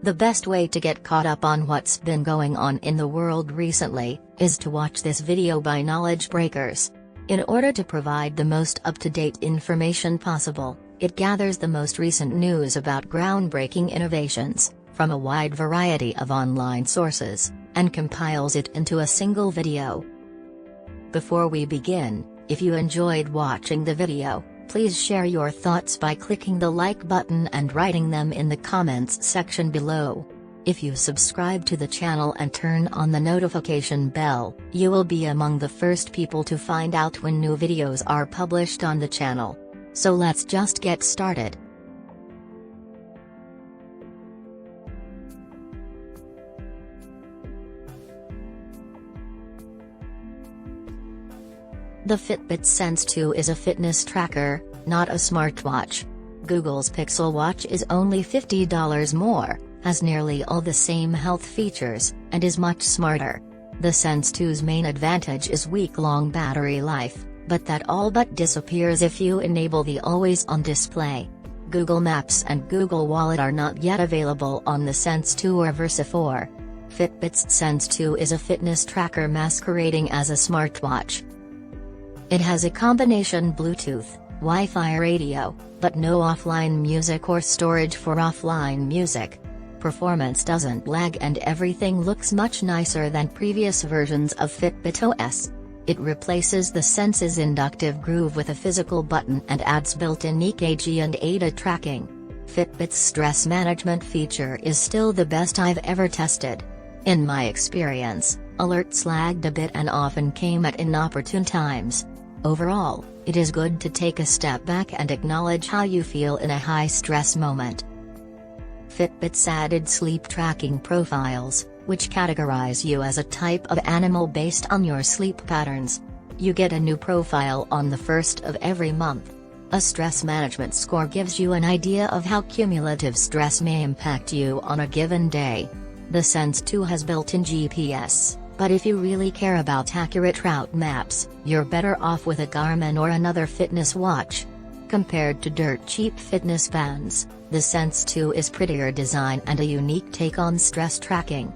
The best way to get caught up on what's been going on in the world recently is to watch this video by Knowledge Breakers. In order to provide the most up-to-date information possible, it gathers the most recent news about groundbreaking innovations from a wide variety of online sources and compiles it into a single video. Before we begin, if you enjoyed watching the video, please share your thoughts by clicking the like button and writing them in the comments section below. If you subscribe to the channel and turn on the notification bell, you will be among the first people to find out when new videos are published on the channel. So let's just get started. The Fitbit Sense 2 is a fitness tracker, not a smartwatch. Google's Pixel Watch is only $50 more, has nearly all the same health features, and is much smarter. The Sense 2's main advantage is week-long battery life, but that all but disappears if you enable the always-on display. Google Maps and Google Wallet are not yet available on the Sense 2 or Versa 4. Fitbit's Sense 2 is a fitness tracker masquerading as a smartwatch. It has a combination Bluetooth, Wi-Fi radio, but no offline music or storage for offline music. Performance doesn't lag and everything looks much nicer than previous versions of Fitbit OS. It replaces the Sense's inductive groove with a physical button and adds built-in EKG and ADA tracking. Fitbit's stress management feature is still the best I've ever tested. In my experience, alerts lagged a bit and often came at inopportune times. Overall, it is good to take a step back and acknowledge how you feel in a high-stress moment. Fitbit's added sleep tracking profiles, which categorize you as a type of animal based on your sleep patterns. You get a new profile on the first of every month. A stress management score gives you an idea of how cumulative stress may impact you on a given day. The Sense 2 has built-in GPS. But if you really care about accurate route maps, you're better off with a Garmin or another fitness watch. Compared to dirt cheap fitness bands, the Sense 2 is prettier design and a unique take on stress tracking.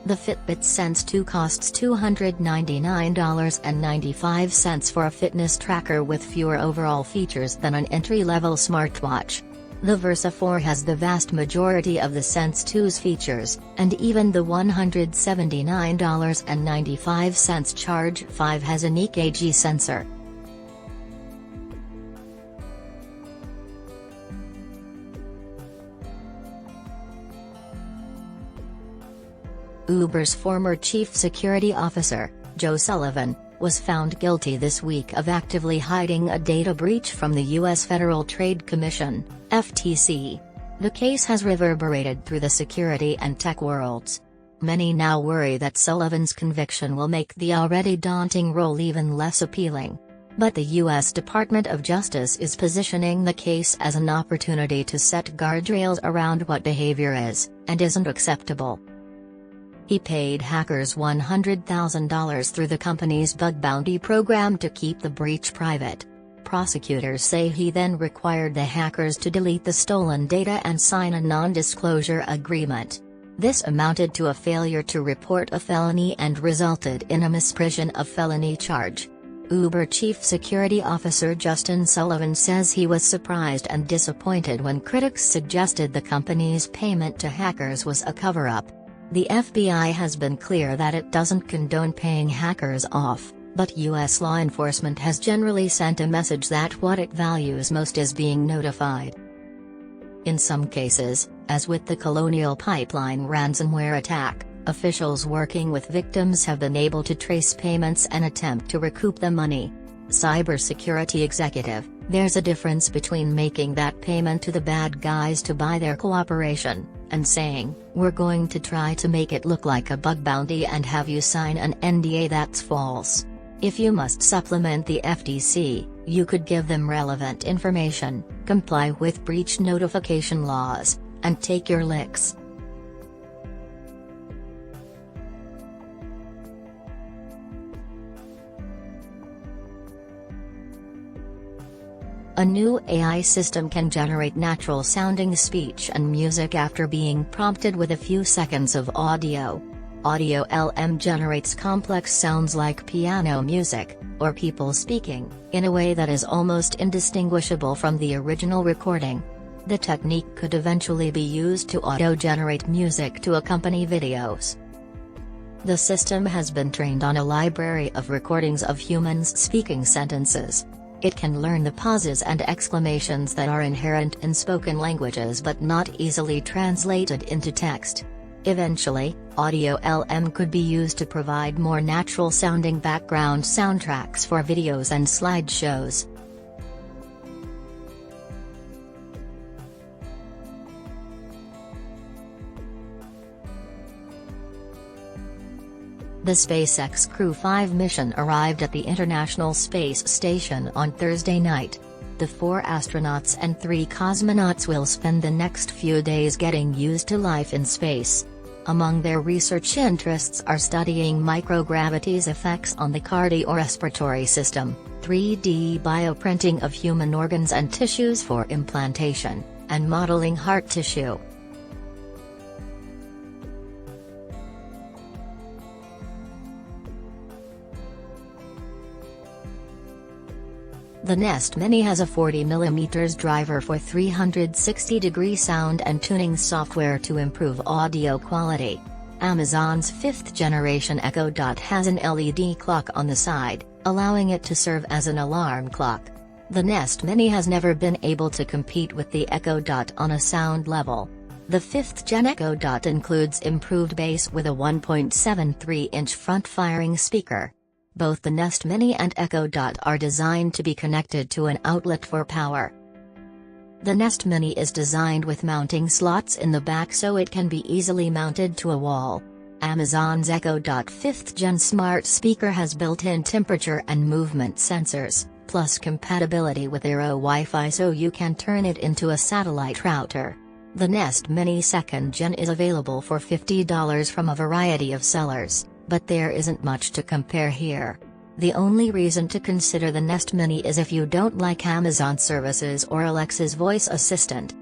The Fitbit Sense 2 costs $299.95 for a fitness tracker with fewer overall features than an entry-level smartwatch. The Versa 4 has the vast majority of the Sense 2's features, and even the $179.95 Charge 5 has an EKG sensor. Uber's former chief security officer, Joe Sullivan, was found guilty this week of actively hiding a data breach from the U.S. Federal Trade Commission, FTC. The case has reverberated through the security and tech worlds. Many now worry that Sullivan's conviction will make the already daunting role even less appealing. But the U.S. Department of Justice is positioning the case as an opportunity to set guardrails around what behavior is and isn't acceptable. He paid hackers $100,000 through the company's bug bounty program to keep the breach private. Prosecutors say he then required the hackers to delete the stolen data and sign a non-disclosure agreement. This amounted to a failure to report a felony and resulted in a misprision of felony charge. Uber Chief Security Officer Justin Sullivan says he was surprised and disappointed when critics suggested the company's payment to hackers was a cover-up. The FBI has been clear that it doesn't condone paying hackers off, but U.S. law enforcement has generally sent a message that what it values most is being notified. In some cases, as with the Colonial Pipeline ransomware attack, officials working with victims have been able to trace payments and attempt to recoup the money. Cybersecurity executive: there's a difference between making that payment to the bad guys to buy their cooperation, and saying, we're going to try to make it look like a bug bounty and have you sign an NDA that's false. If you must supplement the FTC, you could give them relevant information, comply with breach notification laws, and take your licks. A new AI system can generate natural-sounding speech and music after being prompted with a few seconds of audio. Audio LM generates complex sounds like piano music, or people speaking, in a way that is almost indistinguishable from the original recording. The technique could eventually be used to auto-generate music to accompany videos. The system has been trained on a library of recordings of humans speaking sentences. It can learn the pauses and exclamations that are inherent in spoken languages but not easily translated into text. Eventually, Audio LM could be used to provide more natural-sounding background soundtracks for videos and slideshows. The SpaceX Crew 5 mission arrived at the International Space Station on Thursday night. The 4 astronauts and 3 cosmonauts will spend the next few days getting used to life in space. Among their research interests are studying microgravity's effects on the cardiorespiratory system, 3D bioprinting of human organs and tissues for implantation, and modeling heart tissue. The Nest Mini has a 40mm driver for 360-degree sound and tuning software to improve audio quality. Amazon's 5th-generation Echo Dot has an LED clock on the side, allowing it to serve as an alarm clock. The Nest Mini has never been able to compete with the Echo Dot on a sound level. The 5th-gen Echo Dot includes improved bass with a 1.73-inch front-firing speaker. Both the Nest Mini and Echo Dot are designed to be connected to an outlet for power. The Nest Mini is designed with mounting slots in the back so it can be easily mounted to a wall. Amazon's Echo Dot 5th-gen smart speaker has built-in temperature and movement sensors, plus compatibility with Aero Wi-Fi so you can turn it into a satellite router. The Nest Mini 2nd-gen is available for $50 from a variety of sellers, but there isn't much to compare here. The only reason to consider the Nest Mini is if you don't like Amazon services or Alexa's voice assistant.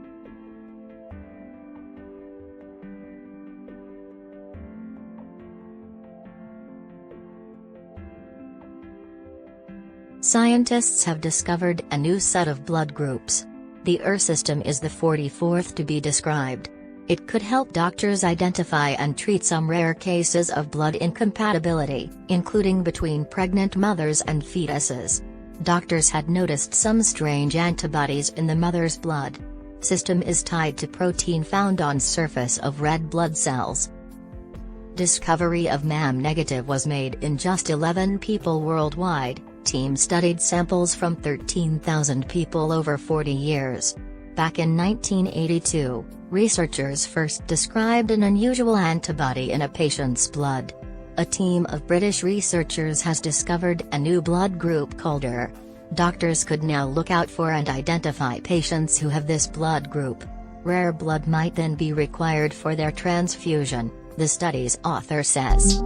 Scientists have discovered a new set of blood groups. The ER system is the 44th to be described. It could help doctors identify and treat some rare cases of blood incompatibility, including between pregnant mothers and fetuses. Doctors had noticed some strange antibodies in the mother's blood. System is tied to protein found on surface of red blood cells. Discovery of MAM-negative was made in just 11 people worldwide. Team studied samples from 13,000 people over 40 years. Back in 1982, researchers first described an unusual antibody in a patient's blood. A team of British researchers has discovered a new blood group called ER. Doctors could now look out for and identify patients who have this blood group. Rare blood might then be required for their transfusion, the study's author says.